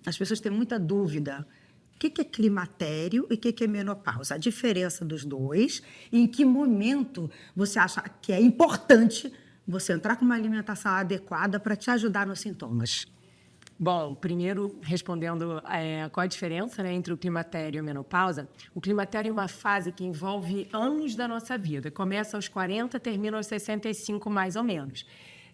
as pessoas têm muita dúvida. O que é climatério e o que é menopausa? A diferença dos dois e em que momento você acha que é importante você entrar com uma alimentação adequada para te ajudar nos sintomas? Bom, primeiro, respondendo qual a diferença, né, entre o climatério e a menopausa, o climatério é uma fase que envolve anos da nossa vida. Começa aos 40, termina aos 65, mais ou menos.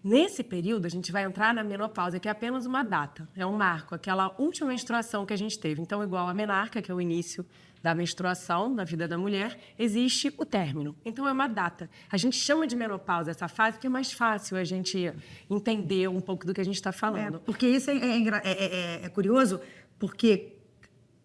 Nesse período, a gente vai entrar na menopausa, que é apenas uma data, é um marco, aquela última menstruação que a gente teve. Então, igual a menarca, que é o início da menstruação na vida da mulher, existe o término. Então, é uma data. A gente chama de menopausa essa fase porque é mais fácil a gente entender um pouco do que a gente está falando. Porque isso é curioso, porque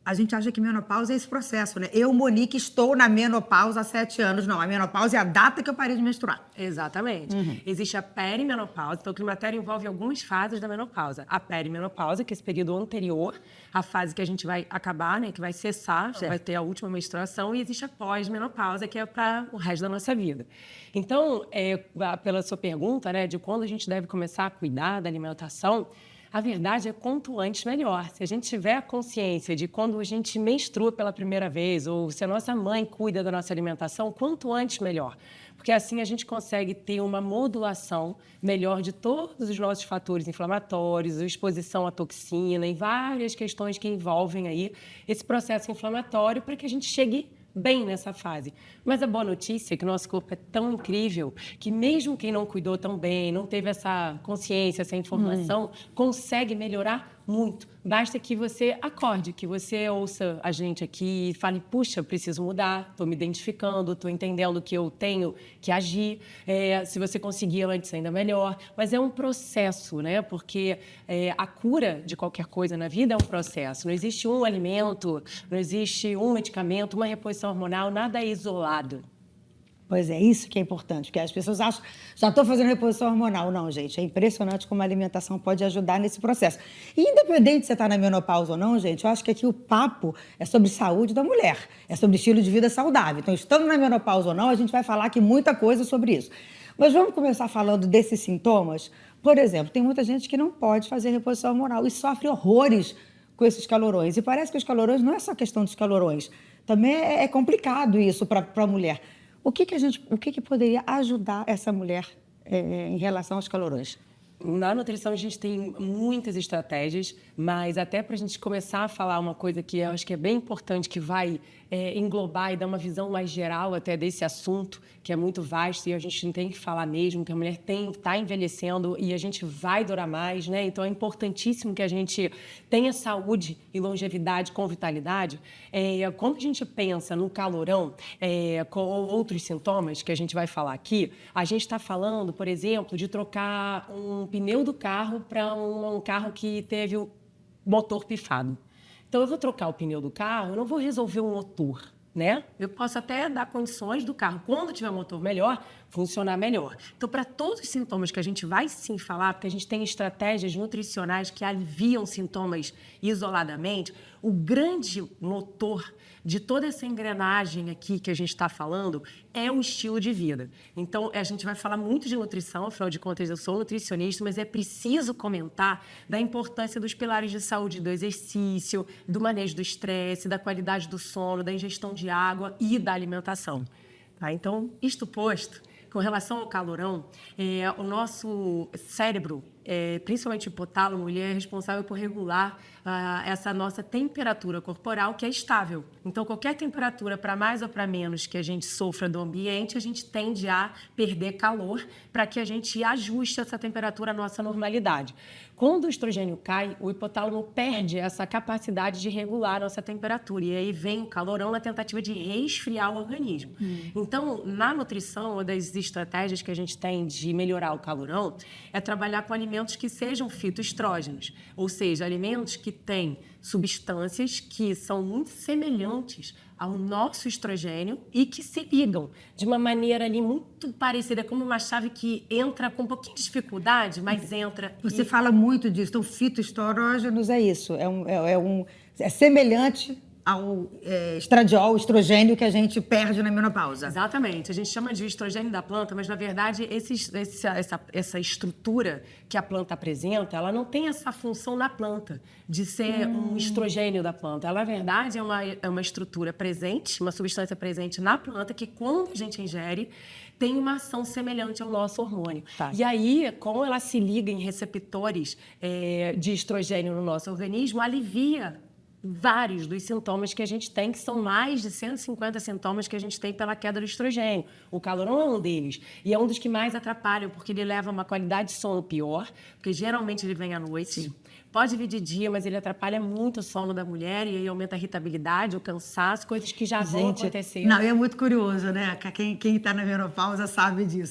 a gente acha que menopausa é esse processo, né? Eu, Monique, estou na menopausa há 7 anos. Não, a menopausa é a data que eu parei de menstruar. Exatamente. Existe a perimenopausa, então o climatério envolve algumas fases da menopausa. A perimenopausa, que é esse período anterior à fase que a gente vai acabar, né, que vai cessar, vai ter a última menstruação, e existe a pós-menopausa, que é para o resto da nossa vida. Então, pela sua pergunta, né, de quando a gente deve começar a cuidar da alimentação, a verdade é quanto antes melhor. Se a gente tiver a consciência de quando a gente menstrua pela primeira vez, ou se a nossa mãe cuida da nossa alimentação, quanto antes melhor. Porque assim a gente consegue ter uma modulação melhor de todos os nossos fatores inflamatórios, a exposição à toxina e várias questões que envolvem aí esse processo inflamatório para que a gente chegue bem nessa fase. Mas a boa notícia é que o nosso corpo é tão incrível que mesmo quem não cuidou tão bem, não teve essa consciência, essa informação, consegue melhorar muito. Basta que você acorde, que você ouça a gente aqui e fale, puxa, preciso mudar, estou me identificando, estou entendendo que eu tenho que agir. Se você conseguir antes, ainda melhor. Mas é um processo, né? Porque a cura de qualquer coisa na vida é um processo. Não existe um alimento, não existe um medicamento, uma reposição hormonal, nada é isolado. Pois é, isso que é importante, porque as pessoas acham, já estou fazendo reposição hormonal. Não, gente, é impressionante como a alimentação pode ajudar nesse processo. E independente de você estar na menopausa ou não, gente, eu acho que aqui o papo é sobre saúde da mulher, é sobre estilo de vida saudável. Então, estando na menopausa ou não, a gente vai falar aqui muita coisa sobre isso. Mas vamos começar falando desses sintomas. Por exemplo, tem muita gente que não pode fazer reposição hormonal e sofre horrores com esses calorões. E parece que os calorões não é só questão dos calorões, também é complicado isso para a mulher. O que poderia ajudar essa mulher em relação aos calorões? Na nutrição, a gente tem muitas estratégias, mas até para a gente começar a falar uma coisa que eu acho que é bem importante, que vai englobar e dar uma visão mais geral até desse assunto, que é muito vasto e a gente tem que falar mesmo, que a mulher está envelhecendo e a gente vai durar mais, né? Então, é importantíssimo que a gente tenha saúde e longevidade com vitalidade. Quando a gente pensa no calorão, com outros sintomas que a gente vai falar aqui, a gente está falando, por exemplo, de trocar um pneu do carro para um carro que teve o motor pifado. Então, eu vou trocar o pneu do carro, eu não vou resolver o motor, né? Eu posso até dar condições do carro, quando tiver motor melhor, funcionar melhor. Então, para todos os sintomas que a gente vai sim falar, porque a gente tem estratégias nutricionais que aliviam sintomas isoladamente, o grande motor de toda essa engrenagem aqui que a gente está falando é o estilo de vida. Então, a gente vai falar muito de nutrição, afinal de contas, eu sou nutricionista, mas é preciso comentar da importância dos pilares de saúde, do exercício, do manejo do estresse, da qualidade do sono, da ingestão de água e da alimentação. Tá? Então, isto posto, com relação ao calorão, o nosso cérebro, principalmente o hipotálamo, ele é responsável por regular essa nossa temperatura corporal, que é estável. Então, qualquer temperatura, para mais ou para menos que a gente sofra do ambiente, a gente tende a perder calor para que a gente ajuste essa temperatura à nossa normalidade. Quando o estrogênio cai, o hipotálamo perde essa capacidade de regular a nossa temperatura. E aí vem o calorão na tentativa de resfriar o organismo. Então, na nutrição, uma das estratégias que a gente tem de melhorar o calorão é trabalhar com alimentos que sejam fitoestrógenos, ou seja, alimentos que têm substâncias que são muito semelhantes ao nosso estrogênio e que se ligam de uma maneira ali muito parecida, como uma chave que entra com um pouquinho de dificuldade, mas entra. Você fala muito disso, então fitoestrógenos é isso, é semelhante estradiol, estrogênio que a gente perde na menopausa. Exatamente. A gente chama de estrogênio da planta, mas, na verdade, essa estrutura que a planta apresenta, ela não tem essa função na planta de ser um estrogênio da planta. Ela, na verdade, é uma estrutura presente, uma substância presente na planta que, quando a gente ingere, tem uma ação semelhante ao nosso hormônio. Tá. E aí, como ela se liga em receptores de estrogênio no nosso organismo, alivia vários dos sintomas que a gente tem, que são mais de 150 sintomas que a gente tem pela queda do estrogênio. O calorão é um deles. E é um dos que mais atrapalham, porque ele leva a uma qualidade de sono pior, porque geralmente ele vem à noite. Sim. Pode vir de dia, mas ele atrapalha muito o sono da mulher e aí aumenta a irritabilidade, o cansaço, coisas que já vão acontecer. Não, e é muito curioso, né? Quem está na menopausa sabe disso.